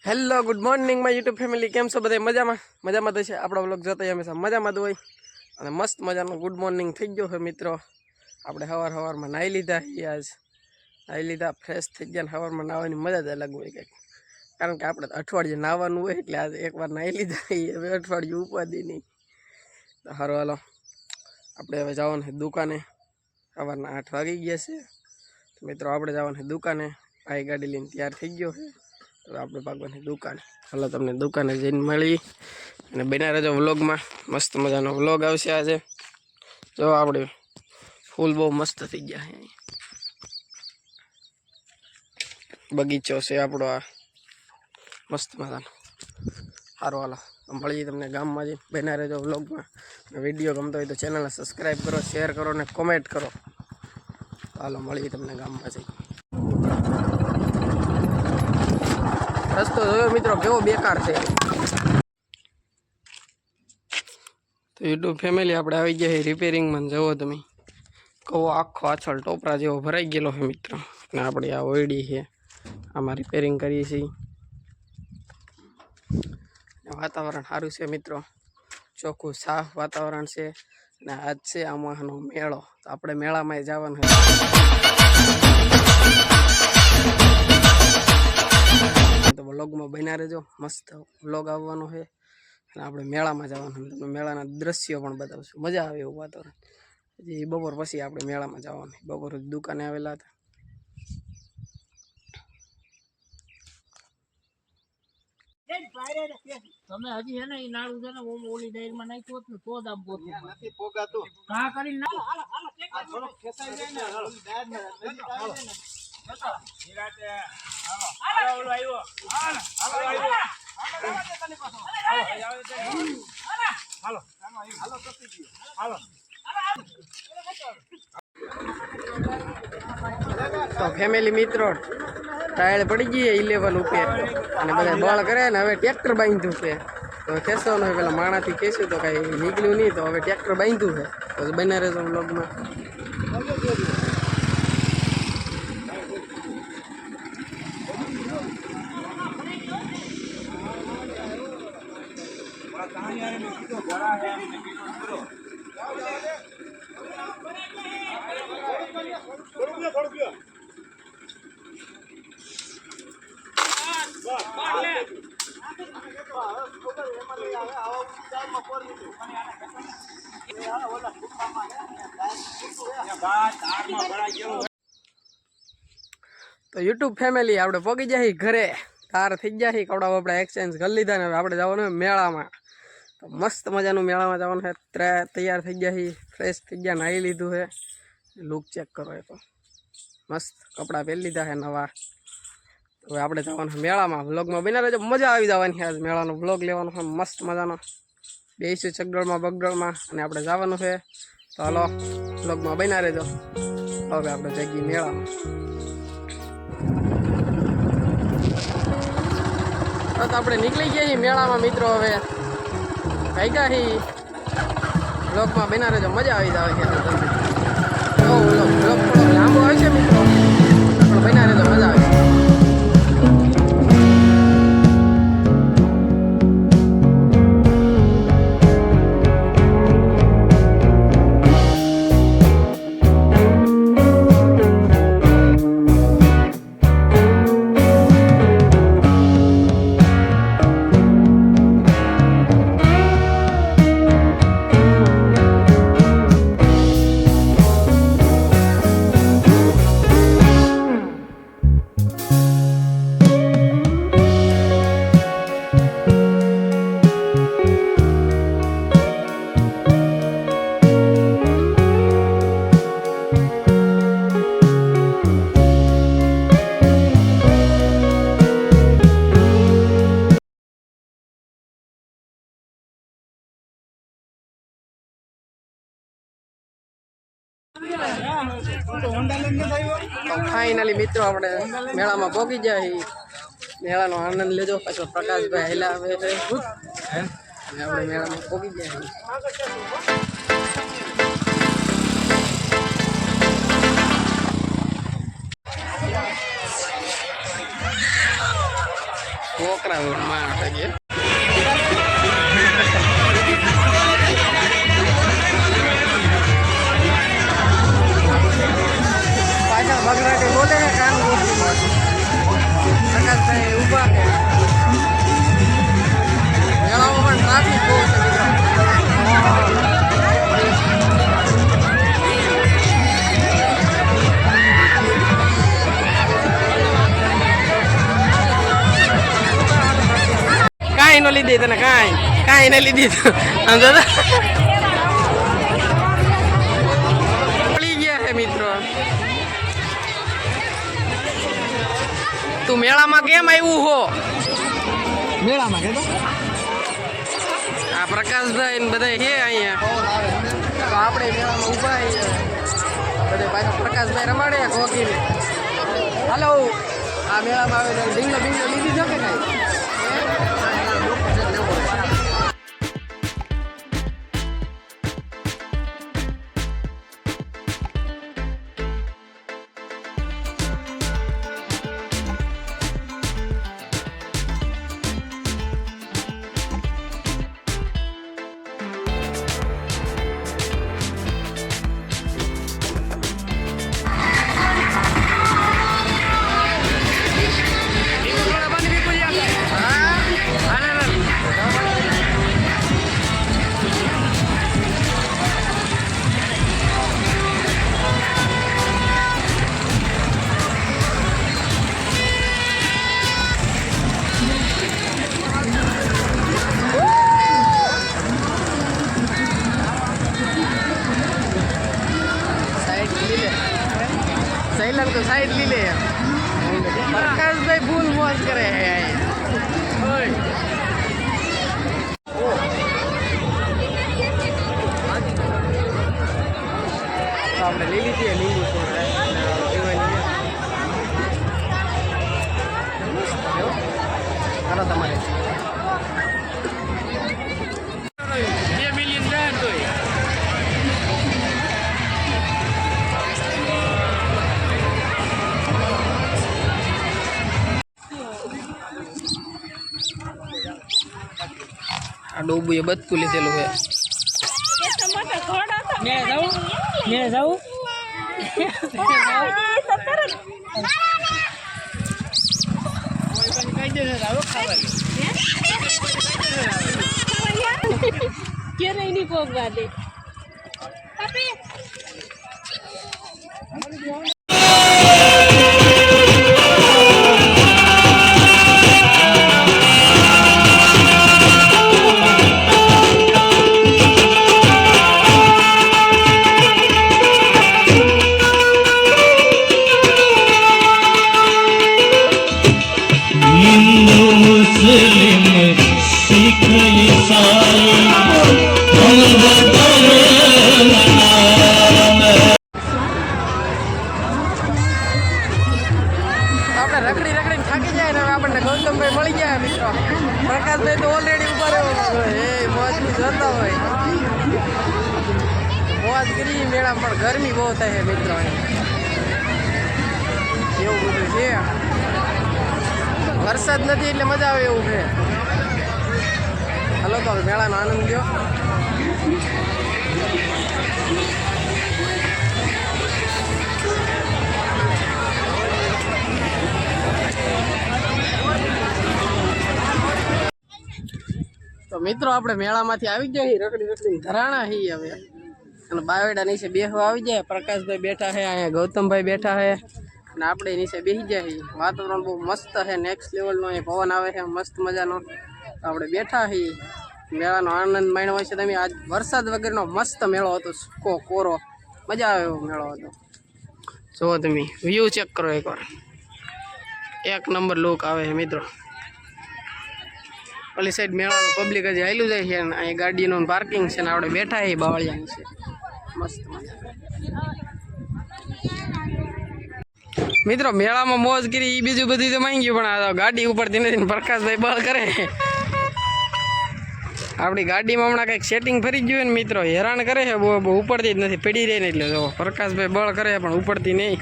Hello good morning my YouTube family, કેમ છો બધા? મજામાં તો છે. આપણો વ્લોગ જોતા હંમેશા મજામાં જ હોય અને મસ્ત મજાનું ગુડ મોર્નિંગ થઈ ગયો છે મિત્રો. આપણે સવારમાં નાહી લીધા ફ્રેશ થઈ ગયા ને સવારમાં નાહવાની મજા જ અલગ હોય કંઈક, કારણ કે આપણે અઠવાડિયે નાહવાનું હોય એટલે આજે એકવાર નાહી લીધા હવે અઠવાડિયું ઉપાદી નહીં. તો સારું હાલો, આપણે હવે જવાનું છે દુકાને. સવારના 8 વાગી ગયા છે તો મિત્રો આપણે જવાનું છે દુકાને. ભાઈ ગાડી લઈને તૈયાર થઈ ગયો છે તો આપણે ભાગવાની દુકાને. હાલો તમને દુકાને જઈને મળી અને બના રહેજો વ્લોગમાં. મસ્ત મજાનો વ્લોગ આવશે આજે. જો આપણે ફૂલ બહુ મસ્ત થઈ ગયા છે. બગીચો છે આપણો આ મસ્ત મજાનો. સારું હાલો મળીએ તમને ગામમાં જઈને. બના રહેજો વ્લોગમાં. વિડીયો ગમતો હોય તો ચેનલને સબસ્ક્રાઈબ કરો, શેર કરો ને કોમેન્ટ કરો. હાલો મળીએ તમને ગામમાં જઈ. રસ્તો જોયો મિત્રો કેવો બેકાર છે. તો યુટ્યુબ ફેમિલી આપણે આવી ગયા છે રિપેરિંગમાં. જુઓ તમે, કવો આખો આછળ ટોપરા જેવો ભરાઈ ગયેલો છે મિત્રો. અને આપણી આ ઓયડી છે, આમાં રિપેરિંગ કરીએ છીએ. વાતાવરણ સારું છે મિત્રો, ચોખ્ખું સાફ વાતાવરણ છે. અને આજ છે આમાંનો મેળો, તો આપણે મેળામાં જવાનું છે. તો વ્લોગમાં બન્યા રહેજો, મસ્ત વ્લોગ આવવાનો છે. અને આપણે મેળામાં જવાનું, તમને મેળાના દ્રશ્યો પણ બતાવશું. મજા આવે એવું વાતાવરણ. હજી બપોર પછી આપણે મેળામાં જવાનું. બપોર દુકાને આવેલા હતા. તમે હજી હે ને ઈ નાળું છે ને ઓલી ડાયરમાં નાખ્યું હોત ને તો જ આમ પોતું નથી પોગાતું. કા કરીને ના આ થોડો ખેસાઈ જાય ને ઓલી ડાયરમાં નજીક આવે ને નિરાતે. હાલો ઓલો આવ્યો. હાલો આવ્યો. હાલો હાલો કપી ગયો. હાલો તો ફેમિલી મિત્રો ટાયર પડી ગઈ 11 ઉપર અને બધા બળ કરે ને. હવે ટ્રેક્ટર બાંધ્યું છે તો ખેંચવાનું હોય. પેલા માણાથી ખેંચ્યું તો કાંઈ નીકળ્યું નહીં, તો હવે ટ્રેક્ટર બાંધ્યું છે. તો બન્યા રહેજો વ્લોગમાં. તો યુટ્યુબ ફેમિલી આપણે પગી જાય ઘરે. તાર થઈ ગયા છે, કપડા બપડા એક્સચેન્જ કરી લીધા ને હવે આપણે જવાનું મેળામાં. તો મસ્ત મજાનું મેળામાં જવાનું છે. તૈયાર થઈ ગયા છે, ફ્રેશ થઈ ગયા, નાહી લીધું છે. લુક ચેક કરો, એ તો મસ્ત કપડાં પહેરી લીધા છે નવા. હવે આપણે જવાનું છે મેળામાં. વ્લોગમાં બના રહેજો, મજા આવી જવાની છે. આજ મેળાનો વ્લોગ લેવાનો છે મસ્ત મજાનો. બેસીશું ચકડોળમાં બગડોળમાં અને આપણે જવાનું છે. તો હાલો વ્લોગમાં બના રહેજો. હવે આપણે જઈએ મેળામાં. તો આપણે નીકળી ગયા છીએ મેળામાં મિત્રો. હવે ભાગ્યા છીએ. વ્લોગમાં બના રહેજો, મજા આવી જાય છે. વ્લોગ થોડો લાંબો હોય છે મિત્રો, પણ બના રહેજો, મજા આવે. ફાઇનલી મિત્રો આપણે મેળામાં પહોંચી જાય. મેળાનો આનંદ લેજો. પાછો પ્રકાશભાઈ હેલા આવે છે અને આપણે મેળામાં પહોંચી ગયા. ન લીધી તને કાંઈ ન લીધી સમજો તો પડી ગયા છે મિત્રો. તું મેળામાં કેમ આવ્યું હો? મેળામાં કે આ પ્રકાશભાઈ ને બધા છે અહીંયા, તો આપણે મેળામાં ઊભા બધે પાછા પ્રકાશભાઈ રમાડે કોકીને. હાલો, આ મેળામાં આવે તો ઢીંગલો બીંગલો લીધી છે કે કાંઈ? सैलन को साइड ली ले प्रकाश भाई फूल मौज करे है तो आपने ले लीजिए नींबू करो तुम्हारे 2 મિલિયન જાય તો આ ડોબુએ બધું લીધેલું છે. ક્યારે એની પોગવા દે આપણે રખડી રખડીને થાકી જાય ને હવે આપણને ગૌતમભાઈ મળી ગયા મિત્રો. પ્રકાશભાઈ તો ઓલરેડી ઉભા રહ્યો એ મોજથી જતા હોય મોજ કરી મેળામાં, પણ ગરમી બહુ થાય છે મિત્રો. એવું બધું છે, વરસાદ નથી એટલે મજા આવે એવું છે. હાલો તો હવે મેળાનો આનંદ લ્યો. તો મિત્રો આપણે મેળામાંથી આવી જાય રખડી રખડીને ધરાણા હી હવે, અને બાવેડા નીચે બેસવા આવી જાય. પ્રકાશભાઈ બેઠા છે અહીંયા, ગૌતમભાઈ બેઠા છે અને આપણે નીચે બેસી જાય. વાતાવરણ બહુ મસ્ત છે, નેક્સ્ટ લેવલનો અહીં પવન આવે છે મસ્ત મજાનો. આપણે બેઠા છીએ, મેળાનો આનંદ માણ્યો છે તમે. આજ વરસાદ વગરનો મસ્ત મેળો હતો, સૂકો કોરો, મજા આવે એવો મેળો હતો. જુઓ તમે વ્યૂ ચેક કરો એકવાર, એક નંબર લુક આવે છે મિત્રો. ઓલી સાઈડ મેળાનું પબ્લિક હજી હાલ્યું જાય છે, અને અહીં ગાડીનું પાર્કિંગ છે ને આપણે બેઠા છીએ બાવળિયાની છે મસ્ત મિત્રો. મેળામાં મોજ કરી એ બીજું બધું તો માંગ્યું, પણ આ ગાડી ઉપરથી નથી. પ્રકાશભાઈ બળ કરે, આપણી ગાડીમાં હમણાં કંઈક સેટિંગ ફરી ગયું ને મિત્રો, હેરાન કરે છે બહુ ઉપરથી જ નથી, પડી રહી ને. એટલે જો પ્રકાશભાઈ બળ કરે પણ ઉપરથી નહીં.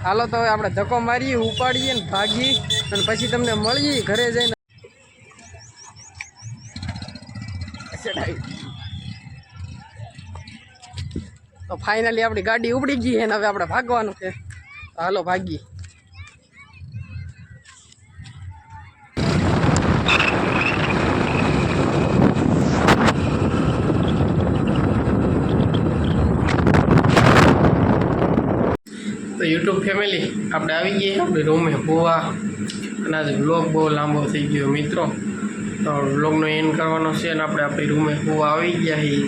હાલો તો હવે આપણે ધક્કો મારીએ, ઉપાડીએ ને ભાગી, અને પછી તમને મળીએ ઘરે જઈને. તો ફાઇનલી આપણી ગાડી ઉપડી ગઈ છે ને હવે આપણે ભાગવાનું છે. હાલો ભાગી. તો યુટ્યુબ ફેમિલી આપણે આવી ગઈ આપણી રૂમે હોવા, અને આજે બ્લોગ બહુ લાંબો થઈ ગયો મિત્રો. તો વ્લોગનો એન્ડ કરવાનો છે અને આપણે આપણી રૂમે હોવા આવી ગયા છીએ.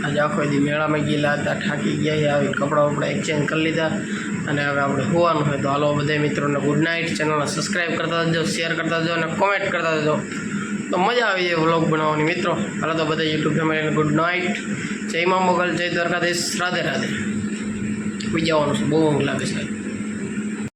આજે આખો દી મેળામાં ગયેલા હતા, થાકી ગયા છીએ, આવી કપડાં વપડા એક્સચેન્જ કરી લીધા અને હવે આપણે હોવાનું હોય. તો હાલો બધા મિત્રોને ગુડ નાઇટ. ચેનલને સબસ્ક્રાઈબ કરતા જજો, શેર કરતા જજો અને કોમેન્ટ કરતા જજો. તો મજા આવી જાય વ્લોગ બનાવવાની મિત્રો. હાલો તો બધા યુટ્યુબ ફેમિલીને ગુડ નાઇટ. જય મા મોગલ, જય દ્વારકાધીશ, રાધે રાધે. સુઈ જવાનું છે, બહુ ઊંઘ લાગે છે.